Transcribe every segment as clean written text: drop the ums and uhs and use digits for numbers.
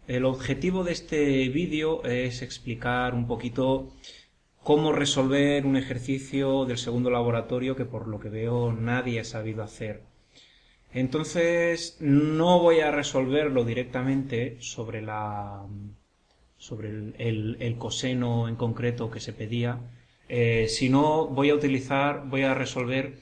el objetivo de este vídeo es explicar un poquito cómo resolver un ejercicio del segundo laboratorio que por lo que veo nadie ha sabido hacer. Entonces no voy a resolverlo directamente sobre el coseno en concreto que se pedía, sino voy a resolver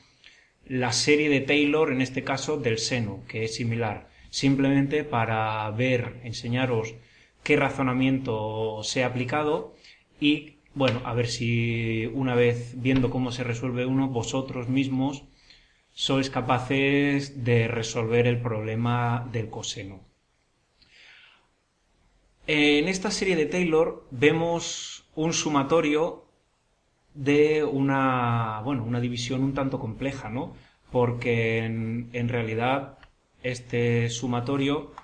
la serie de Taylor, en este caso del seno, que es similar, simplemente para enseñaros qué razonamiento se ha aplicado y, bueno, a ver si una vez viendo cómo se resuelve uno, vosotros mismos sois capaces de resolver el problema del coseno. En esta serie de Taylor vemos un sumatorio de una división un tanto compleja, ¿no? Porque en realidad este sumatorio,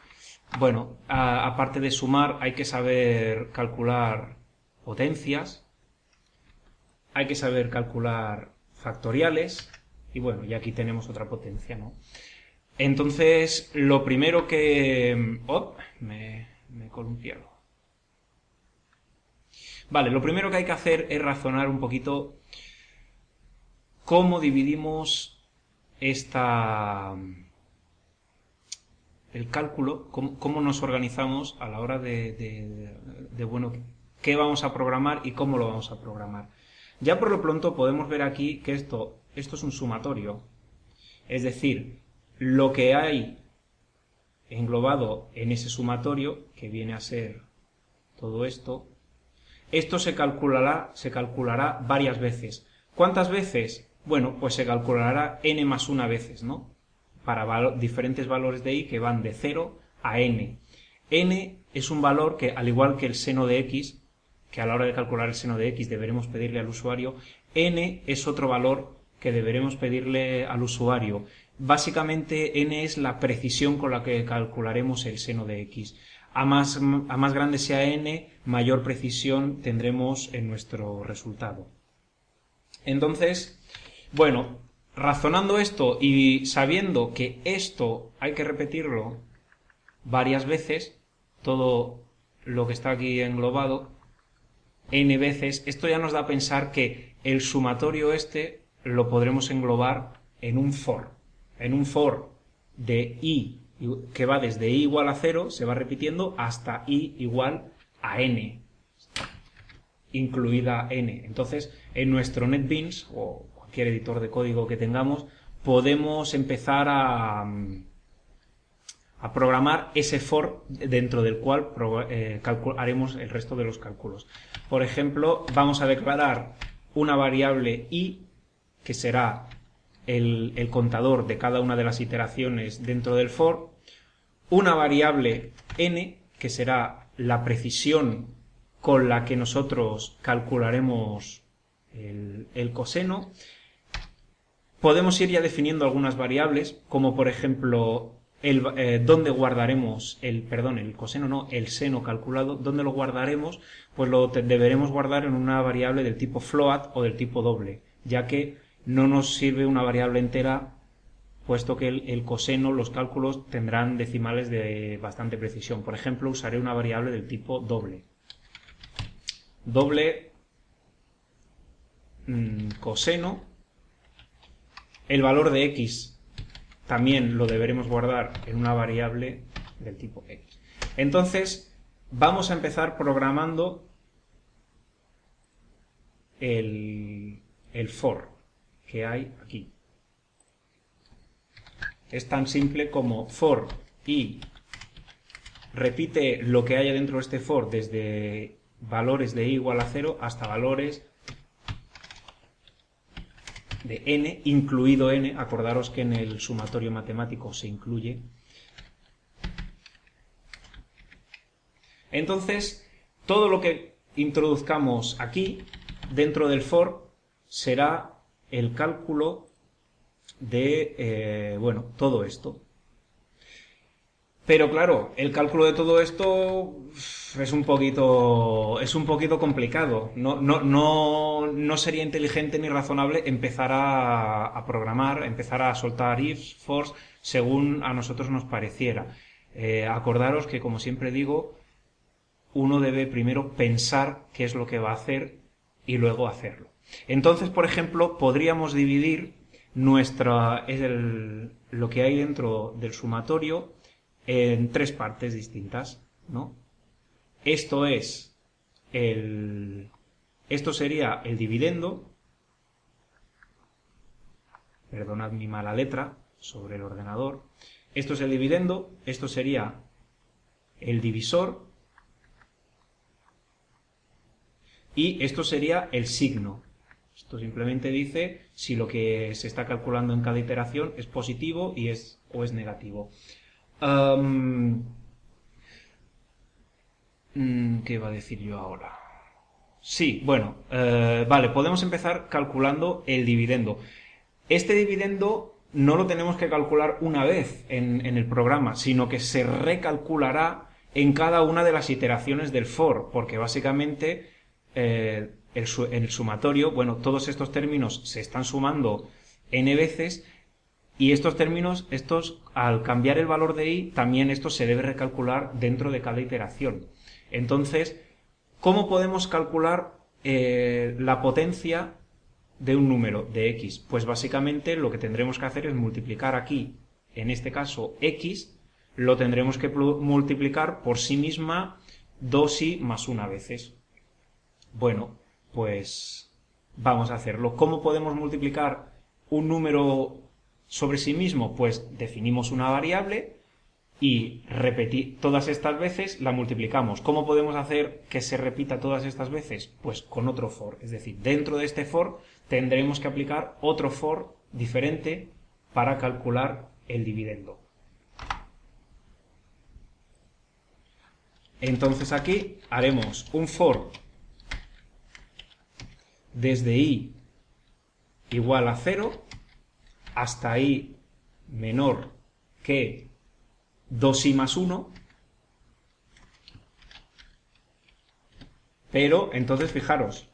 bueno, aparte de sumar, hay que saber calcular potencias, hay que saber calcular factoriales, y bueno, y aquí tenemos otra potencia, ¿no? Entonces, lo primero que... me he columpiado. Vale, lo primero que hay que hacer es razonar un poquito cómo dividimos el cálculo, cómo nos organizamos a la hora bueno, qué vamos a programar y cómo lo vamos a programar. Ya por lo pronto podemos ver aquí que esto es un sumatorio, es decir, lo que hay englobado en ese sumatorio, que viene a ser todo esto se calculará varias veces. ¿Cuántas veces? Bueno, pues se calculará n más una veces, ¿no? Para diferentes valores de i que van de 0 a n. N es un valor que, al igual que el seno de x, que a la hora de calcular el seno de x deberemos pedirle al usuario, n es otro valor que deberemos pedirle al usuario. Básicamente, n es la precisión con la que calcularemos el seno de x. A más grande sea n, mayor precisión tendremos en nuestro resultado. Entonces, bueno, razonando esto y sabiendo que esto hay que repetirlo varias veces, todo lo que está aquí englobado, n veces, esto ya nos da a pensar que el sumatorio este lo podremos englobar en un for de i que va desde i igual a 0, se va repitiendo hasta i igual a n, incluida n. Entonces, en nuestro NetBeans o cualquier editor de código que tengamos, podemos empezar a programar ese for dentro del cual haremos el resto de los cálculos. Por ejemplo, vamos a declarar una variable i, que será el contador de cada una de las iteraciones dentro del for, una variable n, que será la precisión con la que nosotros calcularemos el coseno. Podemos ir ya definiendo algunas variables, como por ejemplo dónde guardaremos el seno calculado, dónde lo guardaremos, pues lo deberemos guardar en una variable del tipo float o del tipo doble, ya que no nos sirve una variable entera, puesto que el coseno, los cálculos tendrán decimales de bastante precisión. Por ejemplo, usaré una variable del tipo doble. Doble coseno. El valor de x también lo deberemos guardar en una variable del tipo x. Entonces, vamos a empezar programando el for que hay aquí. Es tan simple como for i repite lo que haya dentro de este for desde valores de i igual a 0 hasta valores de n, incluido n. Acordaros que en el sumatorio matemático se incluye. Entonces, todo lo que introduzcamos aquí dentro del for será el cálculo de todo esto. Pero claro, el cálculo de todo esto es un poquito complicado. No sería inteligente ni razonable empezar a programar, empezar a soltar ifs, fors, según a nosotros nos pareciera. Acordaros que, como siempre digo, uno debe primero pensar qué es lo que va a hacer y luego hacerlo. Entonces, por ejemplo, podríamos dividir lo que hay dentro del sumatorio en tres partes distintas, ¿no? Esto sería el dividendo. Perdonad mi mala letra sobre el ordenador. Esto es el dividendo, esto sería el divisor y esto sería el signo. Esto simplemente dice si lo que se está calculando en cada iteración es positivo o es negativo. ¿Qué iba a decir yo ahora? Sí, bueno, vale, podemos empezar calculando el dividendo. Este dividendo no lo tenemos que calcular una vez en el programa, sino que se recalculará en cada una de las iteraciones del for, porque básicamente en el sumatorio, bueno, todos estos términos se están sumando n veces y estos términos, al cambiar el valor de i, también esto se debe recalcular dentro de cada iteración. Entonces, ¿cómo podemos calcular la potencia de un número de x? Pues básicamente lo que tendremos que hacer es multiplicar aquí, en este caso x, lo tendremos que multiplicar por sí misma 2i más 1 veces. Bueno, pues vamos a hacerlo. ¿Cómo podemos multiplicar un número sobre sí mismo? Pues definimos una variable y todas estas veces la multiplicamos. ¿Cómo podemos hacer que se repita todas estas veces? Pues con otro for. Es decir, dentro de este for tendremos que aplicar otro for diferente para calcular el dividendo. Entonces aquí haremos un for desde i igual a 0 hasta i menor que 2i más 1, pero entonces fijaros,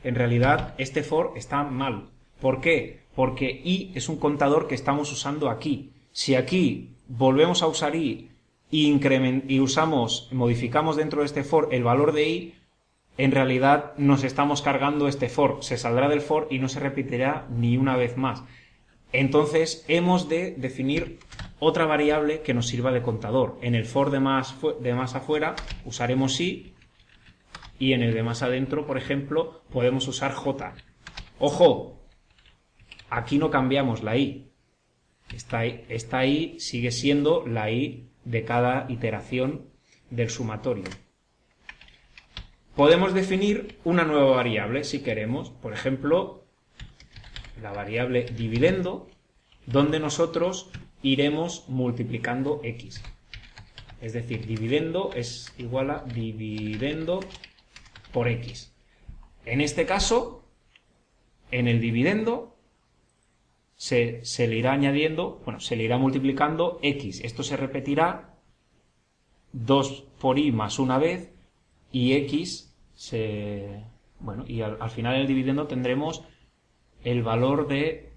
en realidad este for está mal. ¿Por qué? Porque i es un contador que estamos usando aquí. Si aquí volvemos a usar i y modificamos dentro de este for el valor de i, en realidad nos estamos cargando este for, se saldrá del for y no se repetirá ni una vez más. Entonces hemos de definir otra variable que nos sirva de contador. En el for de más afuera usaremos i y en el de más adentro, por ejemplo, podemos usar j. ¡Ojo! Aquí no cambiamos la i. Esta i sigue siendo la i de cada iteración del sumatorio. Podemos definir una nueva variable si queremos, por ejemplo, la variable dividendo, donde nosotros iremos multiplicando x. Es decir, dividendo es igual a dividendo por x. En este caso, en el dividendo se le irá añadiendo, bueno, se le irá multiplicando x. Esto se repetirá 2 por i más una vez y x y al final del dividendo tendremos el valor de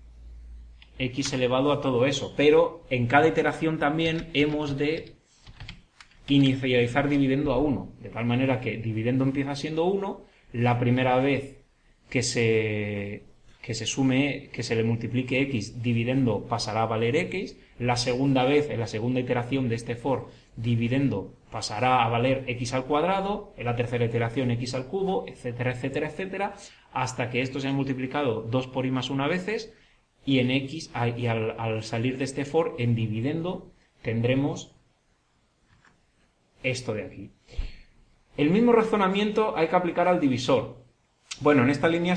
x elevado a todo eso, pero en cada iteración también hemos de inicializar dividendo a 1, de tal manera que dividendo empieza siendo 1, la primera vez que se le multiplique x, dividendo pasará a valer x, la segunda vez, en la segunda iteración de este for, dividendo pasará a valer x al cuadrado, en la tercera iteración x al cubo, etcétera, etcétera, etcétera, hasta que esto se ha multiplicado 2 por i más 1 veces, y en x, y al salir de este for, en dividendo, tendremos esto de aquí. El mismo razonamiento hay que aplicar al divisor. Bueno, en esta línea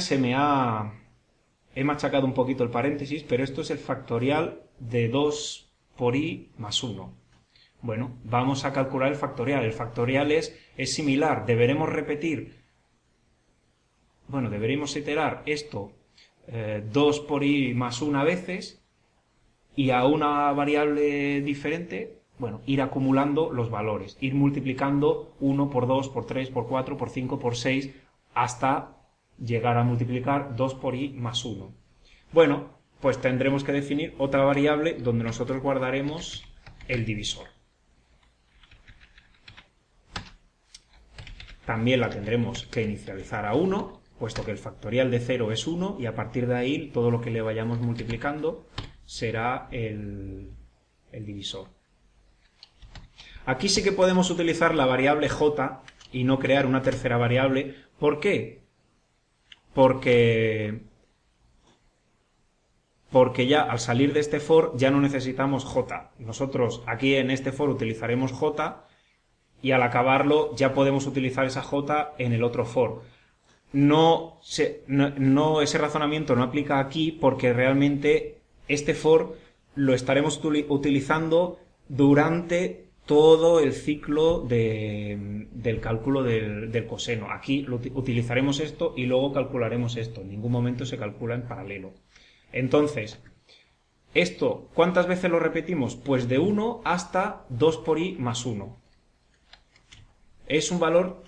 he machacado un poquito el paréntesis, pero esto es el factorial de 2 por i más 1. Bueno, vamos a calcular el factorial. El factorial es similar. Deberemos iterar esto 2 por i más 1 veces y a una variable diferente, bueno, ir acumulando los valores, ir multiplicando 1 por 2, por 3, por 4, por 5, por 6, hasta llegar a multiplicar 2 por i más 1. Bueno, pues tendremos que definir otra variable donde nosotros guardaremos el divisor. también la tendremos que inicializar a 1, puesto que el factorial de 0 es 1, y a partir de ahí todo lo que le vayamos multiplicando será el divisor. Aquí sí que podemos utilizar la variable j y no crear una tercera variable. ¿Por qué? Porque ya al salir de este for ya no necesitamos j. Nosotros aquí en este for utilizaremos j y al acabarlo ya podemos utilizar esa j en el otro for. Ese razonamiento no aplica aquí porque realmente este for lo estaremos utilizando durante todo el ciclo del cálculo del coseno. Aquí utilizaremos esto y luego calcularemos esto. En ningún momento se calcula en paralelo. Entonces, esto, ¿cuántas veces lo repetimos? Pues de 1 hasta 2 por i más 1. Es un valor,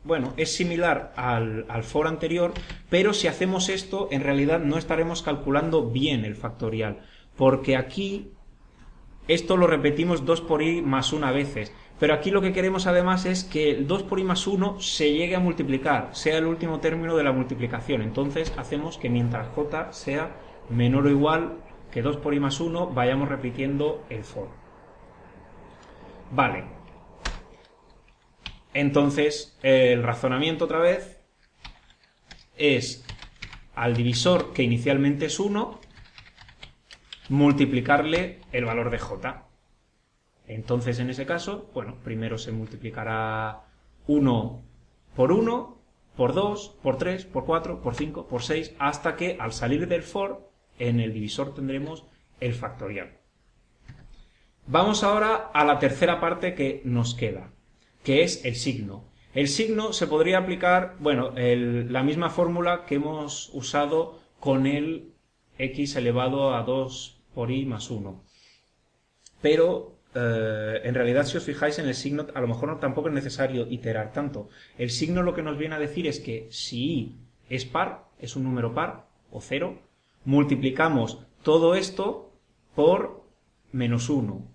bueno, es similar al for anterior, pero si hacemos esto, en realidad no estaremos calculando bien el factorial, porque aquí esto lo repetimos 2 por i más 1 veces, pero aquí lo que queremos además es que el 2 por i más 1 se llegue a multiplicar, sea el último término de la multiplicación. Entonces hacemos que mientras j sea menor o igual que 2 por i más 1, vayamos repitiendo el for. Vale. Entonces, el razonamiento otra vez es al divisor, que inicialmente es 1, multiplicarle el valor de j. Entonces, en ese caso, bueno, primero se multiplicará 1 por 1, por 2, por 3, por 4, por 5, por 6, hasta que al salir del for, en el divisor tendremos el factorial. Vamos ahora a la tercera parte que nos queda, que es el signo. El signo se podría aplicar, bueno, la misma fórmula que hemos usado con el x elevado a 2 por i más 1. Pero en realidad, si os fijáis en el signo, a lo mejor tampoco es necesario iterar tanto. El signo lo que nos viene a decir es que si i es par, es un número par o 0, multiplicamos todo esto por menos 1.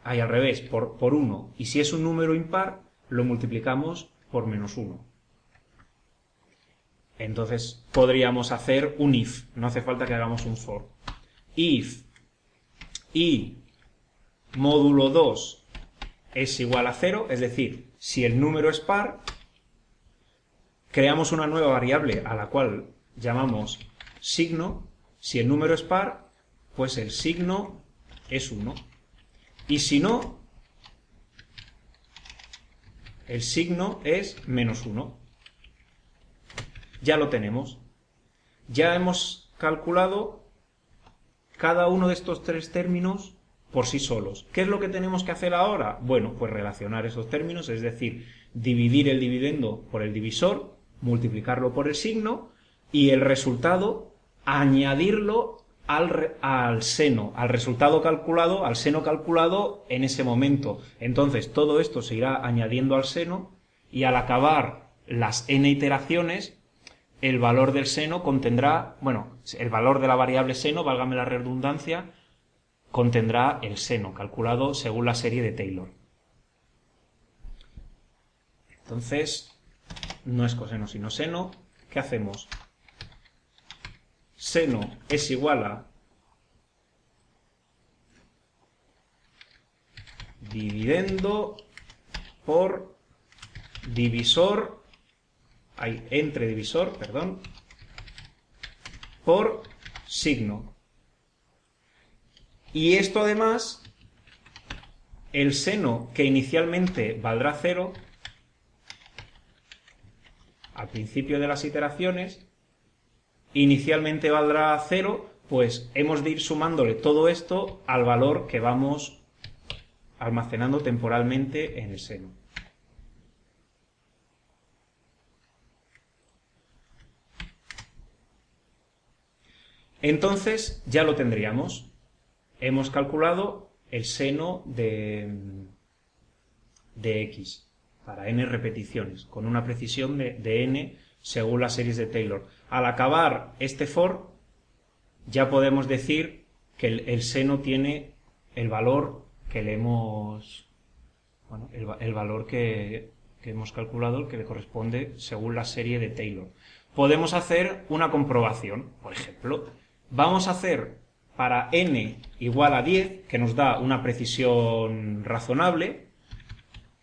Ahí al revés, por 1. Y si es un número impar, lo multiplicamos por menos 1. Entonces podríamos hacer un if, no hace falta que hagamos un for. If i módulo 2 es igual a 0, es decir, si el número es par, creamos una nueva variable a la cual llamamos signo. Si el número es par, pues el signo es 1. Y si no, el signo es menos 1. Ya lo tenemos. Ya hemos calculado cada uno de estos tres términos por sí solos. ¿Qué es lo que tenemos que hacer ahora? Bueno, pues relacionar esos términos, es decir, dividir el dividendo por el divisor, multiplicarlo por el signo y el resultado añadirlo al seno, al resultado calculado, al seno calculado en ese momento. Entonces todo esto se irá añadiendo al seno y al acabar las n iteraciones, el valor del seno contendrá, bueno, el valor de la variable seno, válgame la redundancia, contendrá el seno, calculado según la serie de Taylor. Entonces, no es coseno sino seno. ¿Qué hacemos? Seno es igual a dividendo por divisor, entre divisor, perdón, por signo. Y esto además, el seno que inicialmente valdrá 0, al principio de las iteraciones, inicialmente valdrá 0, pues hemos de ir sumándole todo esto al valor que vamos almacenando temporalmente en el seno. Entonces ya lo tendríamos. Hemos calculado el seno de x para n repeticiones, con una precisión de n según las series de Taylor. Al acabar este for, ya podemos decir que el seno tiene el valor que le hemos bueno, el valor que hemos calculado, el que le corresponde según la serie de Taylor. Podemos hacer una comprobación, por ejemplo. Vamos a hacer para n igual a 10, que nos da una precisión razonable,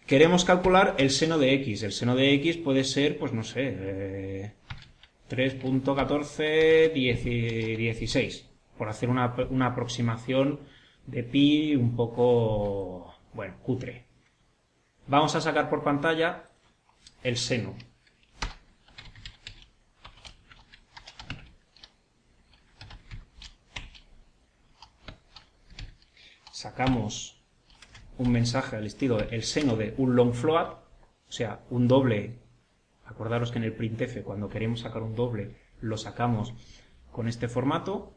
queremos calcular el seno de x. El seno de x puede ser, pues no sé, 3.1416, por hacer una aproximación de pi un poco, bueno, cutre. Vamos a sacar por pantalla el seno. Sacamos un mensaje al estilo el seno de un long float, o sea, un doble. Acordaros que en el printf, cuando queremos sacar un doble, lo sacamos con este formato.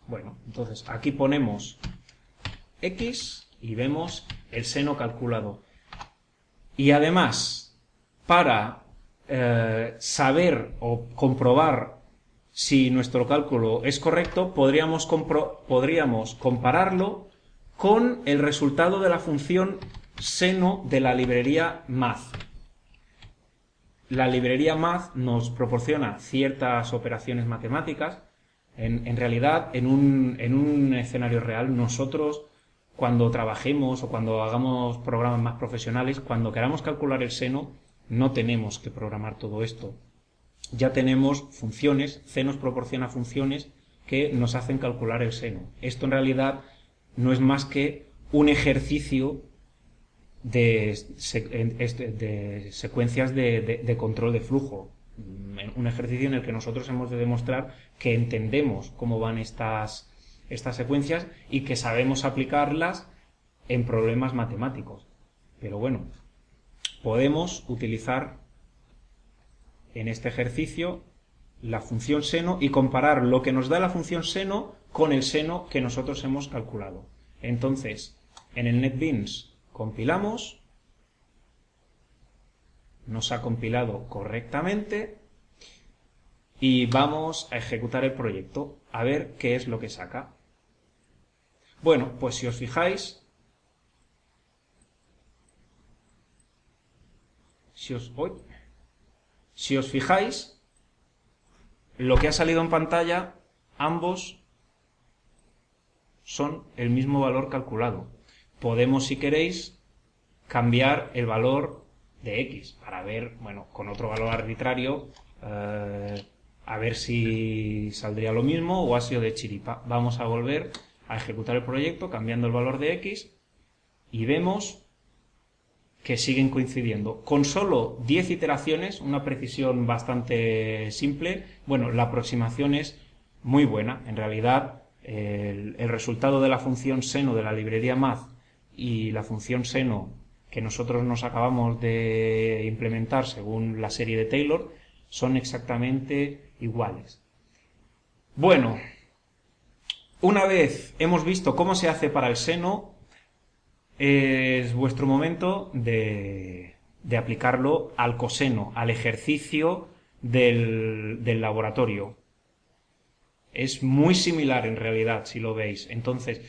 Bueno, entonces aquí ponemos x y vemos el seno calculado. Y además, para saber o comprobar si nuestro cálculo es correcto, podríamos compararlo con el resultado de la función seno de la librería math. La librería math nos proporciona ciertas operaciones matemáticas. En realidad, en un escenario real, nosotros, cuando trabajemos o cuando hagamos programas más profesionales, cuando queramos calcular el seno, no tenemos que programar todo esto. Ya tenemos funciones, C nos proporciona funciones que nos hacen calcular el seno. Esto en realidad no es más que un ejercicio de secuencias de control de flujo. Un ejercicio en el que nosotros hemos de demostrar que entendemos cómo van estas secuencias y que sabemos aplicarlas en problemas matemáticos. Pero bueno, podemos utilizar en este ejercicio la función seno y comparar lo que nos da la función seno con el seno que nosotros hemos calculado. Entonces, en el NetBeans compilamos, nos ha compilado correctamente y vamos a ejecutar el proyecto a ver qué es lo que saca. Bueno, pues si os fijáis, si os fijáis, lo que ha salido en pantalla, ambos son el mismo valor calculado. Podemos, si queréis, cambiar el valor de x para ver, bueno, con otro valor arbitrario, a ver si saldría lo mismo o ha sido de chiripa. Vamos a volver a ejecutar el proyecto cambiando el valor de x y vemos que siguen coincidiendo. Con solo 10 iteraciones, una precisión bastante simple, bueno, la aproximación es muy buena. En realidad, el resultado de la función seno de la librería math y la función seno que nosotros nos acabamos de implementar según la serie de Taylor son exactamente iguales. Bueno, una vez hemos visto cómo se hace para el seno, es vuestro momento de aplicarlo al coseno, al ejercicio del laboratorio. Es muy similar en realidad, si lo veis. Entonces,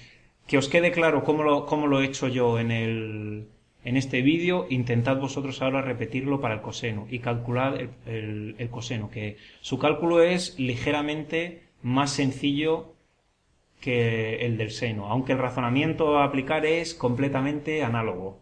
que os quede claro cómo lo he hecho yo en este vídeo, intentad vosotros ahora repetirlo para el coseno y calculad el coseno, que su cálculo es ligeramente más sencillo que el del seno, aunque el razonamiento a aplicar es completamente análogo.